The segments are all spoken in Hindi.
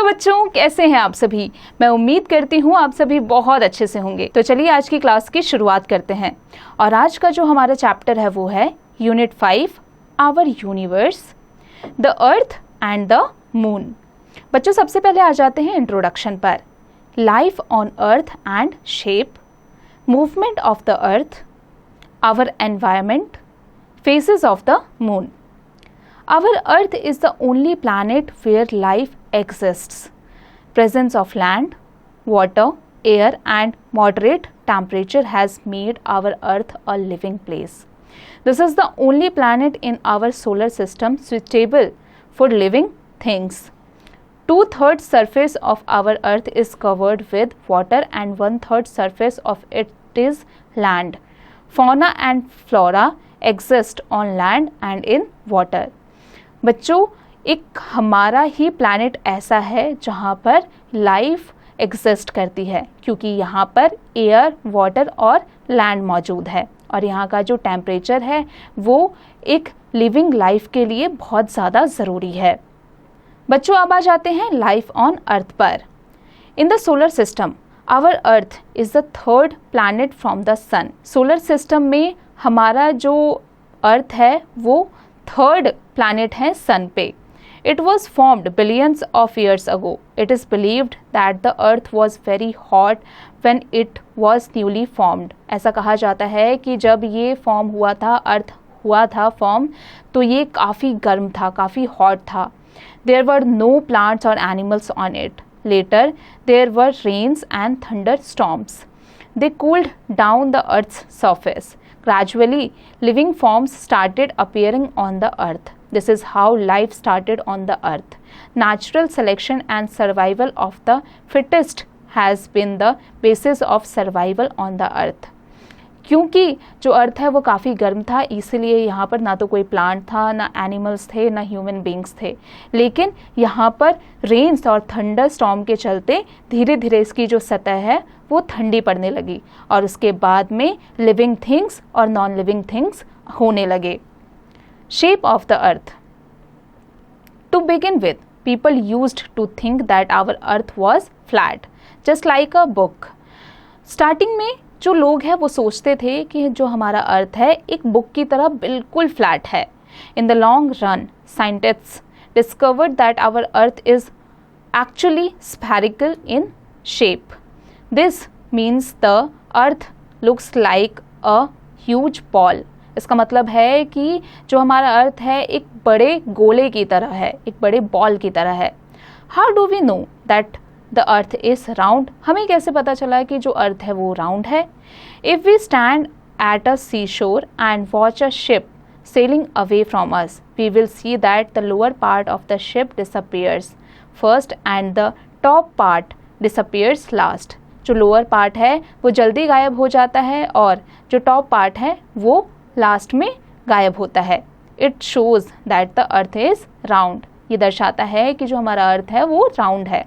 बच्चों, कैसे हैं आप सभी। मैं उम्मीद करती हूँ आप सभी बहुत अच्छे से होंगे। तो चलिए आज की क्लास की शुरुआत करते हैं। और आज का जो हमारा चैप्टर है वो है unit 5 our universe, the earth and the moon. बच्चों, सबसे पहले आ जाते हैं इंट्रोडक्शन पर। Life on earth and shape, movement of the earth, our environment, phases of the moon. Our earth is the only planet where life exists. Presence of land, water, air and moderate temperature has made our earth a living place. This is the only planet in our solar system suitable for living things. 2/3 surface of our earth is covered with water and 1/3 surface of it is land. Fauna and flora exist on land and in water. बच्चों, एक हमारा ही प्लैनेट ऐसा है जहाँ पर लाइफ एग्जिस्ट करती है, क्योंकि यहाँ पर एयर, वाटर और लैंड मौजूद है और यहाँ का जो टेम्परेचर है वो एक लिविंग लाइफ के लिए बहुत ज़्यादा ज़रूरी है। बच्चों, अब आ जाते हैं लाइफ ऑन अर्थ पर। In the solar system our earth is the third planet from the sun. Solar system में हमारा जो अर्थ है वो थर्ड प्लैनेट है सन पे। It was formed billions of years ago. It is believed that the earth was very hot when it was newly formed. ऐसा कहा जाता है कि जब ये फॉर्म हुआ था, अर्थ हुआ था फॉर्म, तो ये काफ़ी गर्म था, काफ़ी हॉट था। देयर वर नो प्लांट्स और animals on it. Later there were rains and thunder storms. They cooled down the Earth's surface. Gradually, living forms started appearing on the Earth. This is how life started on the Earth. Natural selection and survival of the fittest has been the basis of survival on the Earth. क्योंकि जो अर्थ है वो काफ़ी गर्म था, इसीलिए यहाँ पर ना तो कोई प्लांट था, ना एनिमल्स थे, ना ह्यूमन बींग्स थे। लेकिन यहाँ पर रेन्स और थंडर स्टॉर्म के चलते धीरे धीरे इसकी जो सतह है वो ठंडी पड़ने लगी और उसके बाद में लिविंग थिंग्स और नॉन लिविंग थिंग्स होने लगे। Shape of the earth. To begin with, people used to think that our earth was flat just like a book. Starting में जो लोग हैं वो सोचते थे कि जो हमारा अर्थ है एक बुक की तरह बिल्कुल फ्लैट है। In the long run, scientists discovered that our earth is actually spherical in shape. This means the earth looks like a huge ball. इसका मतलब है कि जो हमारा अर्थ है एक बड़े गोले की तरह है, एक बड़े बॉल की तरह है। How do we know that the earth is round? हमें कैसे पता चला कि जो अर्थ है वो राउंड है? If we stand at a sea shore and watch a ship sailing away from us, we will see that the lower part of the ship disappears first and the top part disappears last. जो लोअर पार्ट है वो जल्दी गायब हो जाता है और जो टॉप पार्ट है वो लास्ट में गायब होता है। It shows that the earth is round. ये दर्शाता है कि जो हमारा अर्थ है वो राउंड है।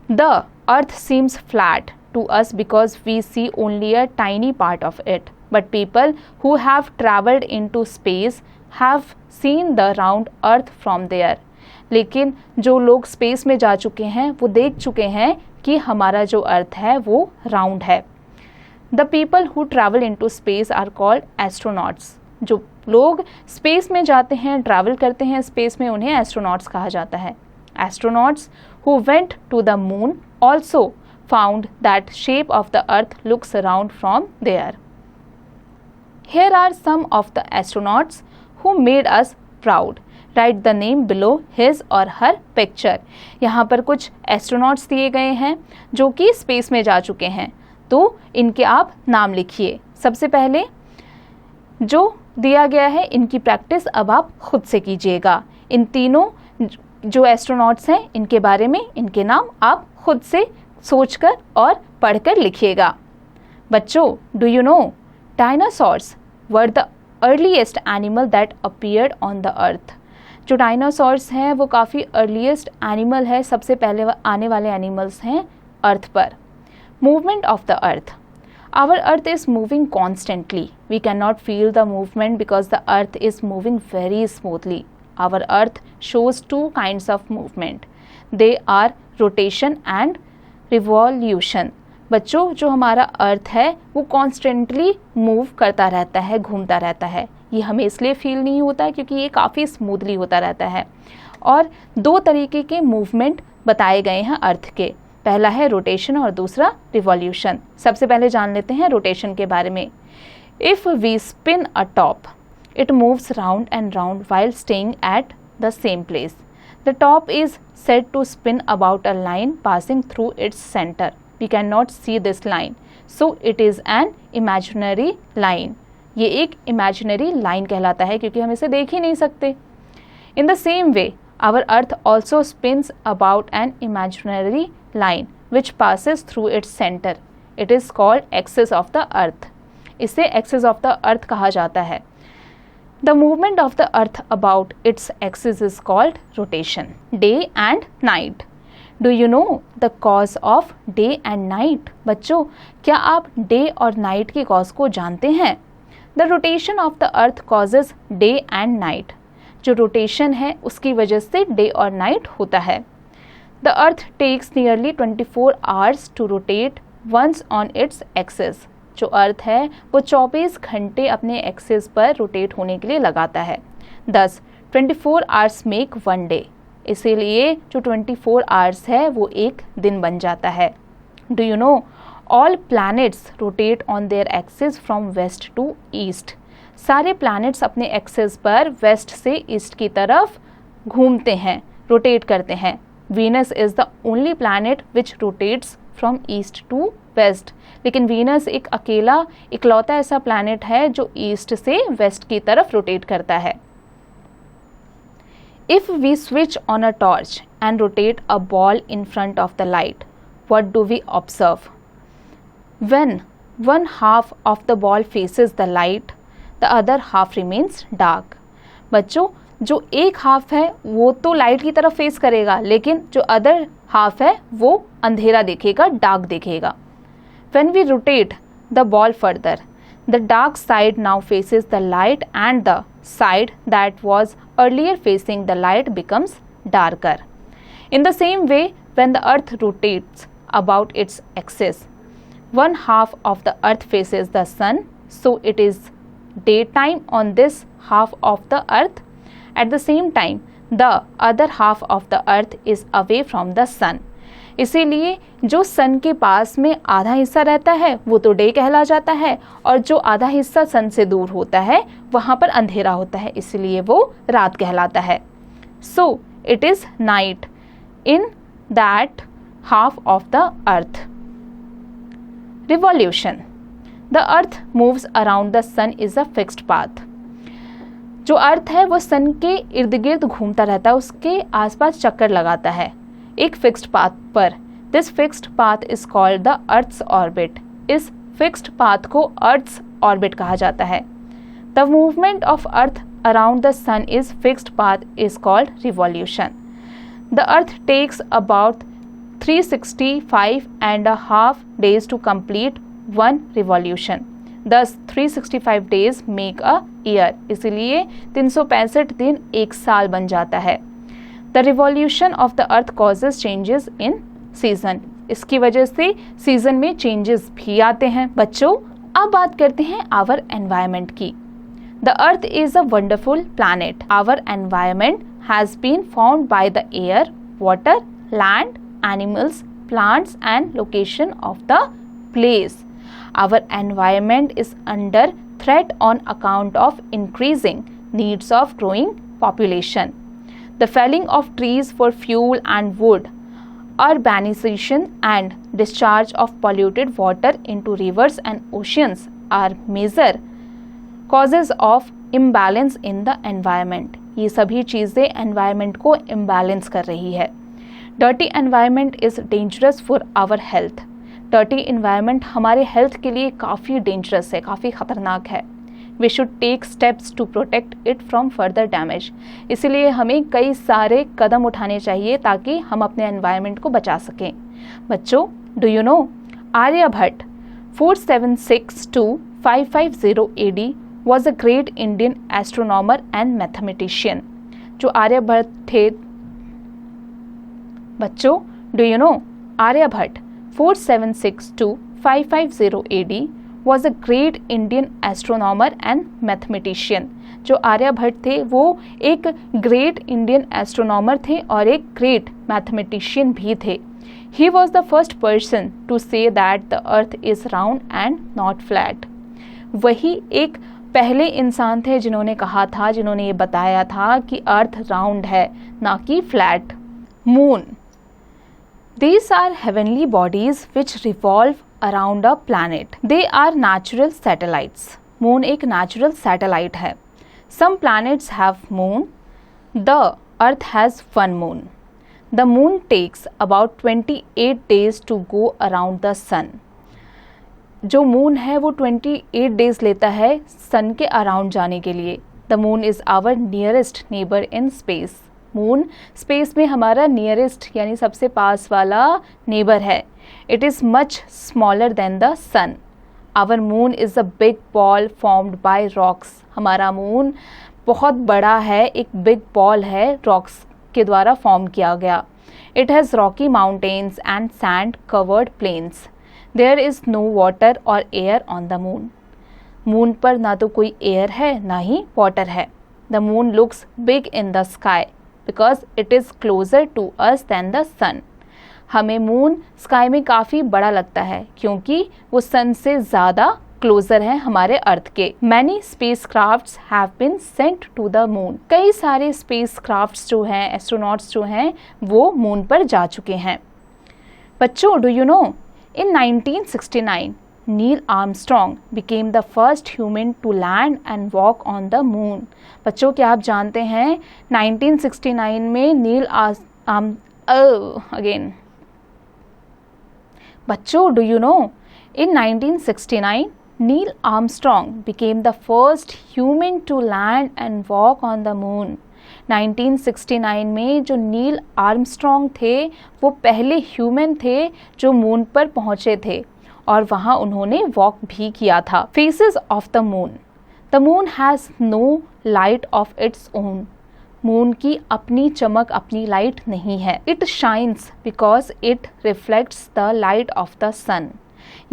The earth seems flat to us because we see only a tiny part of it. But people who have traveled into space have seen the round earth from there. लेकिन जो लोग स्पेस में जा चुके हैं वो देख चुके हैं कि हमारा जो अर्थ है वो राउंड है। The people who travel into space are called astronauts. जो लोग स्पेस में जाते हैं, ट्रैवल करते हैं स्पेस में, उन्हें एस्ट्रोनॉट्स कहा जाता है। Astronauts who went to the moon also found that shape of the earth looks round from there. Here are some of the astronauts who made us proud. Write the name below his or her picture. यहाँ पर कुछ एस्ट्रोनॉट्स दिए गए हैं जो कि स्पेस में जा चुके हैं, तो इनके आप नाम लिखिए। सबसे पहले जो दिया गया है इनकी प्रैक्टिस अब आप खुद से कीजिएगा। इन तीनों जो एस्ट्रोनॉट्स हैं इनके बारे में, इनके नाम आप खुद से सोचकर और पढ़कर लिखिएगा। बच्चों, do you no Dinosaurs were the earliest animal that appeared on the earth. जो डायनासोर्स हैं वो काफ़ी अर्लीस्ट एनिमल है, सबसे पहले आने वाले एनिमल्स हैं अर्थ पर। Movement of the earth. Our earth is moving constantly. We can not feel the movement because the earth is moving very smoothly. Our earth shows two kinds of movement. They are rotation and revolution. बच्चों, जो हमारा अर्थ है वो कॉन्स्टेंटली मूव करता रहता है, घूमता रहता है। ये हमें इसलिए फील नहीं होता क्योंकि ये काफ़ी स्मूथली होता रहता है। और दो तरीके के मूवमेंट बताए गए हैं अर्थ के, पहला है रोटेशन और दूसरा रिवॉल्यूशन। सबसे पहले जान लेते हैं रोटेशन के बारे में। If we spin a top, it moves round and round while staying at the same place. The top is said to spin about a line passing through its center. We cannot see this line, so it is an imaginary line. ये एक imaginary line कहलाता है क्योंकि हम इसे देख ही नहीं सकते। In the same way, our earth also spins about an imaginary line which passes through its center. It is called axis of the earth. इसे axis of the earth कहा जाता है। The movement of the earth about its axis is called rotation. Day and night. Do you know the cause of day and night? बच्चों, क्या आप day और night की cause को जानते हैं? The rotation of the earth causes day and night. जो rotation है उसकी वजह से day और night होता है। The earth takes nearly 24 hours to rotate once on its axis. जो अर्थ है वो 24 घंटे अपने एक्सिस पर रोटेट होने के लिए लगाता है। Thus 24 hours make one day. इसीलिए जो 24 आवर्स है वो एक दिन बन जाता है। Do you know all planets rotate on their axis from west to east. सारे प्लैनेट्स अपने एक्सिस पर वेस्ट से ईस्ट की तरफ घूमते हैं, रोटेट करते हैं। Venus is the only planet which rotates from east to west. लेकिन वीनस एक अकेला इकलौता ऐसा प्लैनेट है जो ईस्ट से वेस्ट की तरफ रोटेट करता है। If we switch on a torch and rotate a ball in front of the light, what do we observe? When one half of the ball faces the light, the other half remains dark. बच्चों, जो एक हाफ है वो तो लाइट की तरफ फेस करेगा, लेकिन जो अदर हाफ है वो अंधेरा देखेगा, डार्क देखेगा। When we rotate the ball further, the dark side now faces the light and the side that was earlier facing the light becomes darker. In the same way, when the earth rotates about its axis, one half of the earth faces the sun, so it is daytime on this half of the earth. At the same time, the other half of the earth is away from the sun. इसीलिए जो सन के पास में आधा हिस्सा रहता है वो तो डे कहला जाता है, और जो आधा हिस्सा सन से दूर होता है वहाँ पर अंधेरा होता है, इसलिए वो रात कहलाता है। So it is night in that half of the earth. Revolution. The earth moves around the sun is a fixed path. जो अर्थ है वो सन के इर्द गिर्द घूमता रहता है, उसके आसपास चक्कर लगाता है एक फिक्स्ड पाथ पर। This fixed path is called the earth's orbit. इस फिक्स्ड पाथ को अर्थ्स ऑर्बिट कहा जाता है। The movement of earth around the sun is fixed path is called revolution. The earth takes about 365.5 days to complete one revolution. Thus 365 days make a year. इसलिए 365 दिन एक साल बन जाता है। The revolution of the earth causes changes in season. इसकी वजह से सीजन में चेंजेस भी आते हैं। बच्चों, अब बात करते हैं our environment की। The earth is a wonderful planet. Our environment has been formed by the air, water, land, animals, plants and location of the place. Our environment is under threat on account of increasing needs of growing population. The felling of trees for fuel and wood, urbanization and discharge of polluted water into rivers and oceans are major causes of imbalance in the environment. ये सभी चीज़ें environment को imbalance कर रही है। Dirty environment is dangerous for our health. Dirty environment हमारे health के लिए काफ़ी dangerous है, काफ़ी ख़तरनाक है। We should take steps to protect it from further damage. इसलिए हमें कई सारे कदम उठाने चाहिए ताकि हम अपने environment को बचा सकें। बच्चों, do you know Aryabhat 476 to 550 AD was a great Indian astronomer and mathematician. जो आर्यभट्ट थे बच्चों, do you know Aryabhata 476 to 550 AD was a great Indian astronomer and mathematician। जो आर्यभट्ट थे वो एक ग्रेट इंडियन एस्ट्रोनॉमर थे और एक ग्रेट मैथमेटिशियन भी थे। He was the first person to say that the earth is round and not flat। वही एक पहले इंसान थे जिन्होंने कहा था, जिन्होंने ये बताया था कि अर्थ राउंड है ना कि flat. Moon, these are heavenly bodies which revolve around a planet। They are natural satellites। Moon एक नेचुरल सैटेलाइट है। Some planets have moon। The earth has one moon। The moon takes about 28 days to go around the sun। जो मून है वो 28 डेज लेता है सन के अराउंड जाने के लिए। The moon is our nearest neighbour in space. Moon space में हमारा नियरेस्ट यानी सबसे पास वाला नेबर है। It is much smaller than the sun. Our moon is a big ball formed by rocks. हमारा मून बहुत बड़ा है, एक बिग बॉल है, रॉक्स के द्वारा फॉर्म किया गया। It has rocky mountains and sand covered plains. There is no water और air on the moon. Moon पर ना तो कोई एयर है ना ही वाटर है। The moon looks big in the sky because it is closer to us than the sun. हमें मून स्काई में काफ़ी बड़ा लगता है क्योंकि वो सन से ज़्यादा क्लोजर है हमारे अर्थ के। Many space crafts have been sent to the moon. कई सारे स्पेस क्राफ्ट्स जो हैं, एस्ट्रोनॉट्स जो हैं, वो मून पर जा चुके हैं। बच्चों, do you no in 1969 Neil Armstrong became the first human to land and walk on the moon। बच्चों, क्या आप जानते हैं 1969 में बच्चों, do you know in 1969 Neil Armstrong became the first human to land and walk on the moon। 1969 में जो नील आर्मस्ट्रॉन्ग थे वो पहले ह्यूमन थे जो मून पर पहुंचे थे और वहां उन्होंने वॉक भी किया था। Faces of the moon. The moon has no light of its own. Moon की अपनी चमक, अपनी लाइट नहीं है। It shines because it reflects the light of the sun.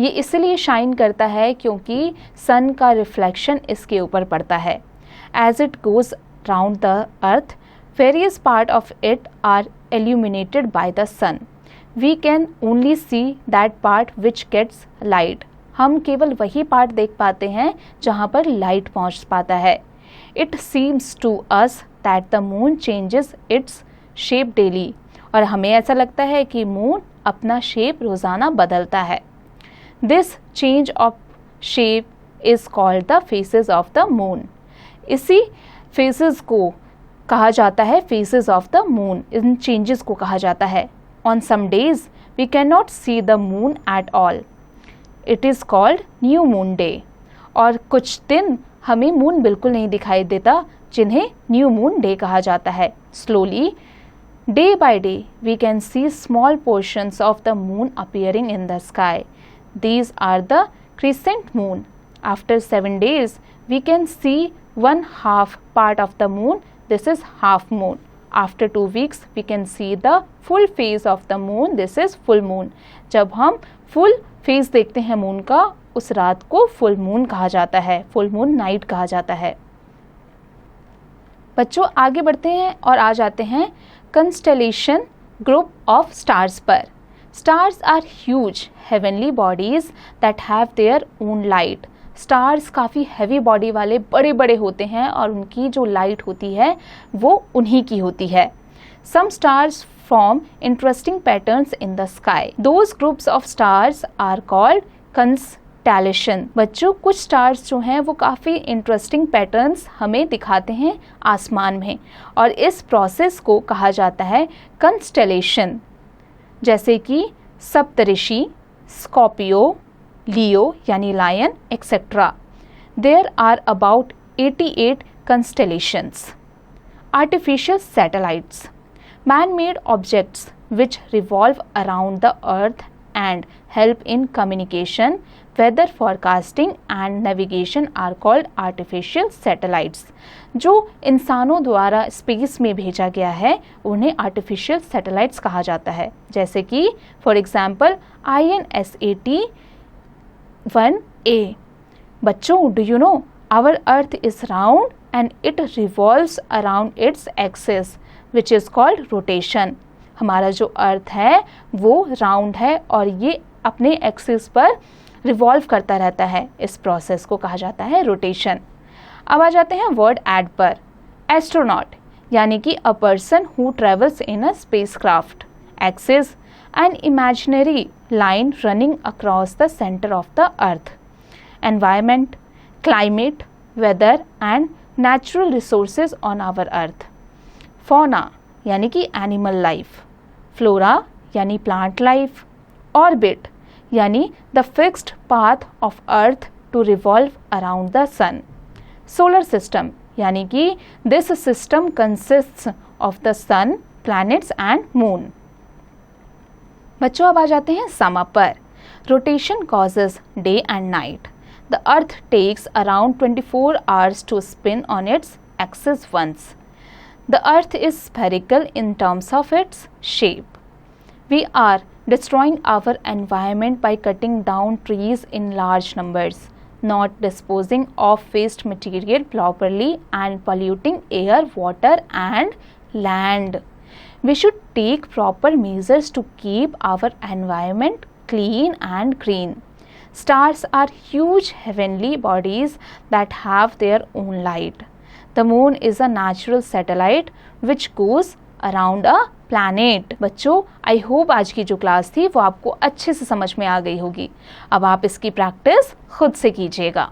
ये इसलिए शाइन करता है क्योंकि सन का रिफ्लेक्शन इसके ऊपर पड़ता है। As it goes round the earth, various parts of it are illuminated by the sun। We can only see that part which gets light। हम केवल वही पार्ट देख पाते हैं जहाँ पर लाइट पहुँच पाता है। It seems to us that the moon changes its shape daily। और हमें ऐसा लगता है कि मून अपना शेप रोज़ाना बदलता है। This change of shape is called the phases of the moon। इसी फेसेस को कहा जाता है फेसेस ऑफ द मून। इन चेंजेस को कहा जाता है। On some days we can not see the moon at all. It is called new moon day. और कुछ दिन हमें मून बिल्कुल नहीं दिखाई देता, जिन्हें न्यू मून डे कहा जाता है। Slowly day by day we can see small portions of the moon appearing in the sky. These are the crescent moon. After 7 days we can see 1/2 part of the moon। This is half moon। After 2 weeks we can see the full phase of the moon। This is full moon। जब हम full phase देखते हैं मून का, उस रात को full moon कहा जाता है, full moon night कहा जाता है। बच्चों, आगे बढ़ते हैं और आ जाते हैं constellation group of stars पर। Stars are huge heavenly bodies that have their own light। Stars काफ़ी हैवी बॉडी वाले बड़े बड़े होते हैं और उनकी जो लाइट होती है वो उन्हीं की होती है। Some stars form interesting patterns in the sky. Those groups of stars are called constellation. बच्चों, कुछ स्टार्स जो हैं वो काफ़ी इंटरेस्टिंग पैटर्न्स हमें दिखाते हैं आसमान में और इस प्रोसेस को कहा जाता है कंस्टेलेशन। जैसे कि सप्तऋषि, स्कॉर्पियो, लियो यानी lion, etcetera. There are about 88 constellations। Artificial satellites, man-made objects which revolve around the earth and help in communication weather forecasting and navigation are called artificial satellites. जो इंसानों द्वारा स्पेस में भेजा गया है उन्हें आर्टिफिशियल सैटेलाइट्स कहा जाता है, जैसे कि फॉर एग्जांपल INSAT-1A। बच्चों, do you know our earth is round and it revolves around its axis which is called rotation. हमारा जो अर्थ है वो राउंड है और ये अपने एक्सिस पर रिवॉल्व करता रहता है। इस प्रोसेस को कहा जाता है रोटेशन। अब आ जाते हैं वर्ड ऐड पर। एस्ट्रोनॉट यानी कि a person who travels in a spacecraft. Axis an imaginary line running across the centre of the earth. Environment climate weather and natural resources on our earth. Fauna यानी कि एनिमल लाइफ। फ्लोरा यानी प्लांट लाइफ। ऑर्बिट यानी the fixed path of earth to revolve around the sun. Solar system यानी कि this system consists of the sun, planets and moon. बच्चों, अब आ जाते हैं सम अप पर। Rotation causes day and night. The earth takes around 24 hours to spin on its axis once. The earth is spherical in terms of its shape. We are destroying our environment by cutting down trees in large numbers, not disposing of waste material properly and polluting air, water and land. We should take proper measures to keep our environment clean and green. Stars are huge heavenly bodies that have their own light. The moon is a natural satellite which goes around a planet. बच्चों, आई होप आज की जो क्लास थी वो आपको अच्छे से समझ में आ गई होगी। अब आप इसकी प्रैक्टिस खुद से कीजिएगा।